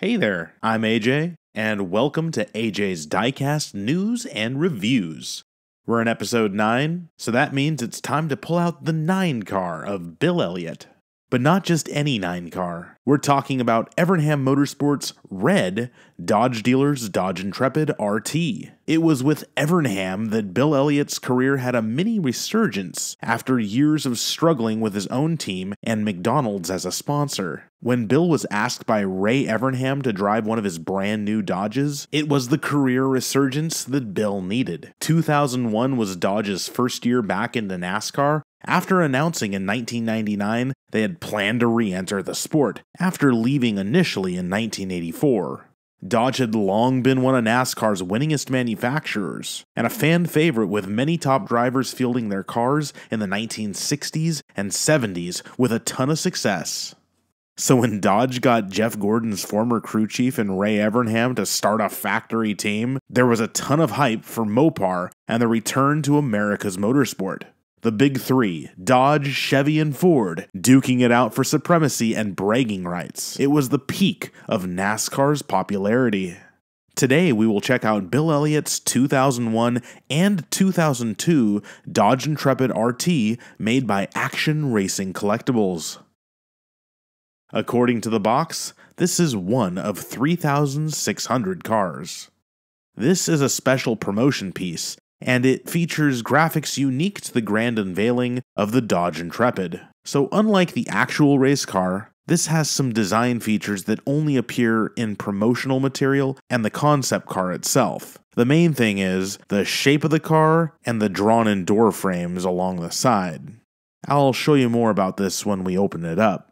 Hey there, I'm AJ, and welcome to AJ's Diecast News and Reviews. We're in episode 9, so that means it's time to pull out the 9 car of Bill Elliott. But not just any 9 car. We're talking about Evernham Motorsports' red Dodge dealer's Dodge Intrepid RT. It was with Evernham that Bill Elliott's career had a mini resurgence after years of struggling with his own team and McDonald's as a sponsor. When Bill was asked by Ray Evernham to drive one of his brand new Dodges, it was the career resurgence that Bill needed. 2001 was Dodge's first year back into NASCAR. After announcing in 1999 they had planned to re-enter the sport, after leaving initially in 1984. Dodge had long been one of NASCAR's winningest manufacturers, and a fan favorite with many top drivers fielding their cars in the 1960s and 70s with a ton of success. So when Dodge got Jeff Gordon's former crew chief and Ray Evernham to start a factory team, there was a ton of hype for Mopar and the return to America's motorsport. The big three, Dodge, Chevy, and Ford, duking it out for supremacy and bragging rights. It was the peak of NASCAR's popularity. Today we will check out Bill Elliott's 2001 and 2002 Dodge Intrepid RT made by Action Racing Collectibles. According to the box, this is one of 3,600 cars. This is a special promotion piece, and it features graphics unique to the grand unveiling of the Dodge Intrepid. So unlike the actual race car, this has some design features that only appear in promotional material and the concept car itself. The main thing is the shape of the car and the drawn-in door frames along the side. I'll show you more about this when we open it up.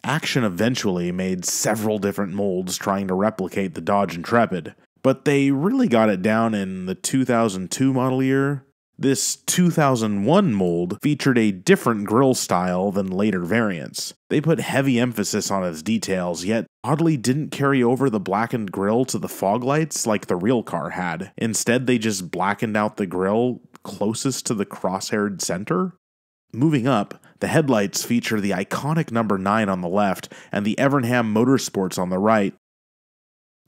Action eventually made several different molds trying to replicate the Dodge Intrepid, but they really got it down in the 2002 model year. This 2001 mold featured a different grille style than later variants. They put heavy emphasis on its details, yet oddly didn't carry over the blackened grille to the fog lights like the real car had. Instead, they just blackened out the grille closest to the crosshaired center. Moving up, the headlights feature the iconic number 9 on the left and the Evernham Motorsports on the right.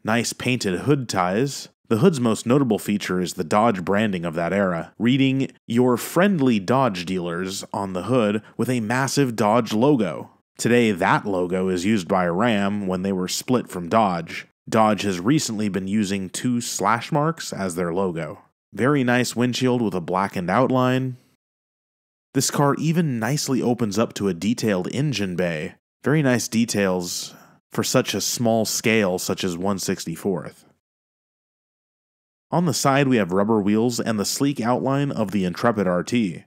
Nice painted hood ties. The hood's most notable feature is the Dodge branding of that era, reading "Your friendly Dodge dealers" on the hood with a massive Dodge logo. Today, that logo is used by Ram when they were split from Dodge. Dodge has recently been using 2 slash marks as their logo. Very nice windshield with a blackened outline. This car even nicely opens up to a detailed engine bay. Very nice details for such a small scale such as 1/64th. On the side we have rubber wheels and the sleek outline of the Intrepid RT.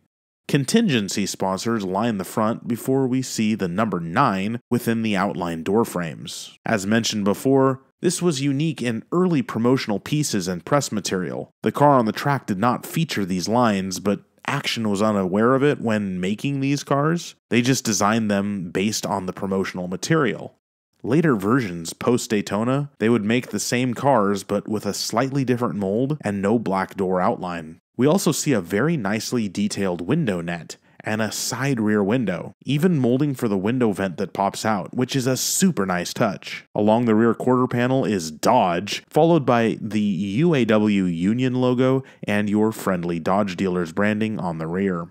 Contingency sponsors line the front before we see the number 9 within the outline door frames. As mentioned before, this was unique in early promotional pieces and press material. The car on the track did not feature these lines, but Action was unaware of it when making these cars. They just designed them based on the promotional material. Later versions, post-Daytona, they would make the same cars but with a slightly different mold and no black door outline. We also see a very nicely detailed window net and a side rear window, even molding for the window vent that pops out, which is a super nice touch. Along the rear quarter panel is Dodge, followed by the UAW Union logo and Your Friendly Dodge Dealers branding on the rear.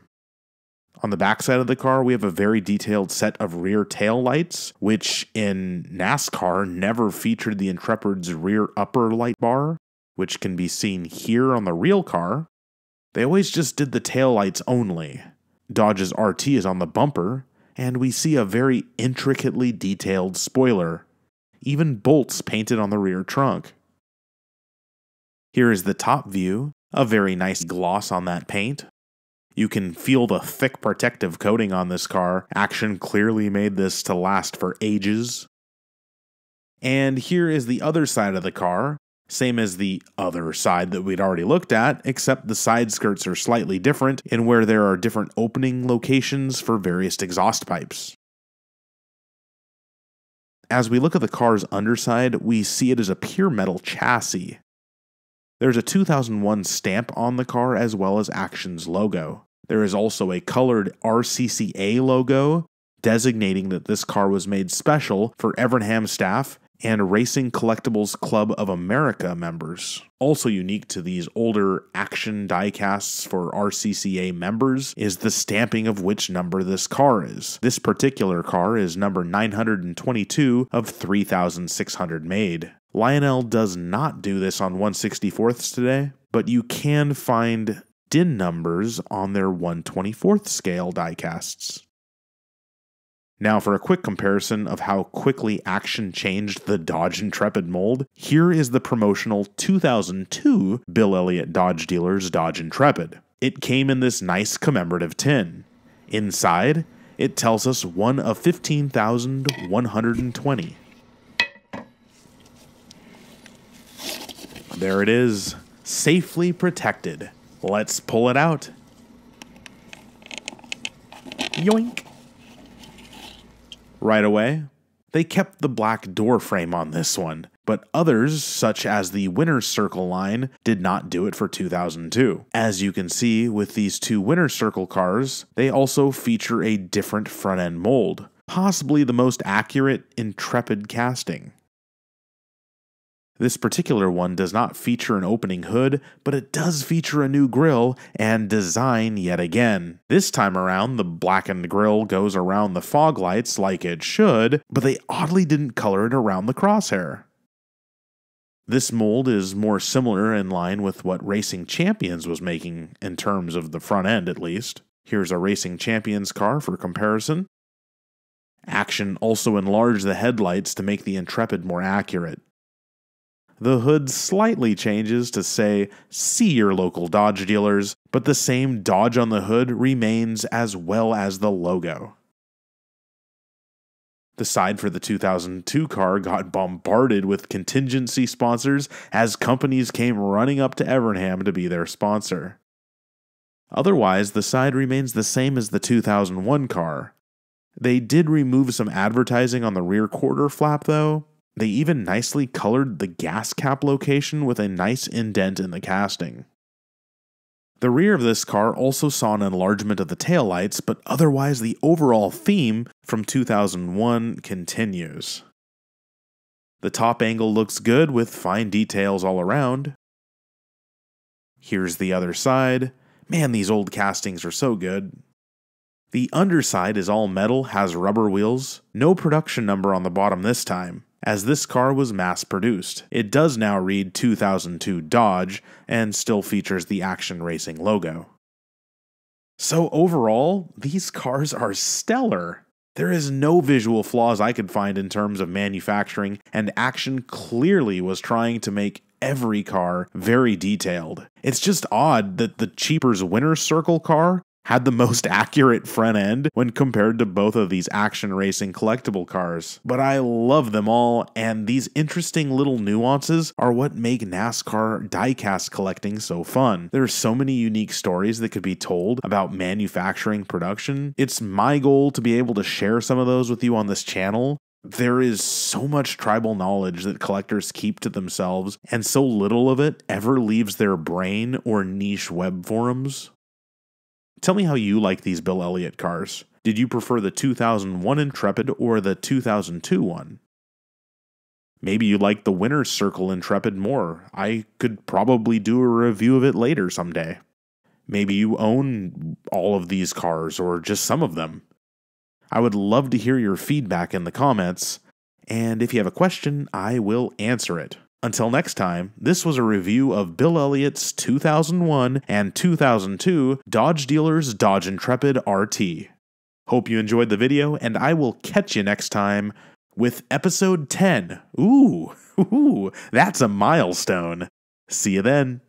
On the backside of the car, we have a very detailed set of rear tail lights, which in NASCAR never featured the Intrepid's rear upper light bar, which can be seen here on the real car. They always just did the tail lights only. Dodge's RT is on the bumper, and we see a very intricately detailed spoiler, even bolts painted on the rear trunk. Here is the top view, a very nice gloss on that paint. You can feel the thick protective coating on this car. Action clearly made this to last for ages. And here is the other side of the car. Same as the other side that we'd already looked at, except the side skirts are slightly different in where there are different opening locations for various exhaust pipes. As we look at the car's underside, we see it as a pure metal chassis. There's a 2001 stamp on the car as well as Action's logo. There is also a colored RCCA logo, designating that this car was made special for Evernham staff and Racing Collectibles Club of America members. Also unique to these older Action diecasts for RCCA members is the stamping of which number this car is. This particular car is number 922 of 3,600 made. Lionel does not do this on 1/64ths today, but you can find DIN numbers on their 1/24th scale diecasts. Now for a quick comparison of how quickly Action changed the Dodge Intrepid mold, here is the promotional 2002 Bill Elliott Dodge Dealers Dodge Intrepid. It came in this nice commemorative tin. Inside, it tells us 1 of 15,120. There it is, safely protected. Let's pull it out. Yoink! Right away, they kept the black door frame on this one, but others, such as the Winner's Circle line, did not do it for 2002. As you can see with these two Winner's Circle cars, they also feature a different front-end mold, possibly the most accurate Intrepid casting. This particular one does not feature an opening hood, but it does feature a new grille and design yet again. This time around, the blackened grille goes around the fog lights like it should, but they oddly didn't color it around the crosshair. This mold is more similar in line with what Racing Champions was making in terms of the front end at least. Here's a Racing Champions car for comparison. Action also enlarged the headlights to make the Intrepid more accurate. The hood slightly changes to say, "See your local Dodge dealers," but the same Dodge on the hood remains as well as the logo. The side for the 2002 car got bombarded with contingency sponsors as companies came running up to Evernham to be their sponsor. Otherwise, the side remains the same as the 2001 car. They did remove some advertising on the rear quarter flap though. They even nicely colored the gas cap location with a nice indent in the casting. The rear of this car also saw an enlargement of the taillights, but otherwise the overall theme from 2001 continues. The top angle looks good with fine details all around. Here's the other side. Man, these old castings are so good. The underside is all metal, has rubber wheels, no production number on the bottom this time, as this car was mass-produced. It does now read 2002 Dodge, and still features the Action Racing logo. So overall, these cars are stellar. There is no visual flaws I could find in terms of manufacturing, and Action clearly was trying to make every car very detailed. It's just odd that the cheaper's Winner's Circle car had the most accurate front end when compared to both of these Action Racing collectible cars. But I love them all, and these interesting little nuances are what make NASCAR diecast collecting so fun. There's so many unique stories that could be told about manufacturing production. It's my goal to be able to share some of those with you on this channel. There is so much tribal knowledge that collectors keep to themselves, and so little of it ever leaves their brain or niche web forums. Tell me how you like these Bill Elliott cars. Did you prefer the 2001 Intrepid or the 2002 one? Maybe you like the Winner's Circle Intrepid more. I could probably do a review of it later someday. Maybe you own all of these cars or just some of them. I would love to hear your feedback in the comments, and if you have a question, I will answer it. Until next time, this was a review of Bill Elliott's 2001 and 2002 Dodge Dealers Dodge Intrepid RT. Hope you enjoyed the video, and I will catch you next time with episode 10. Ooh, that's a milestone. See you then.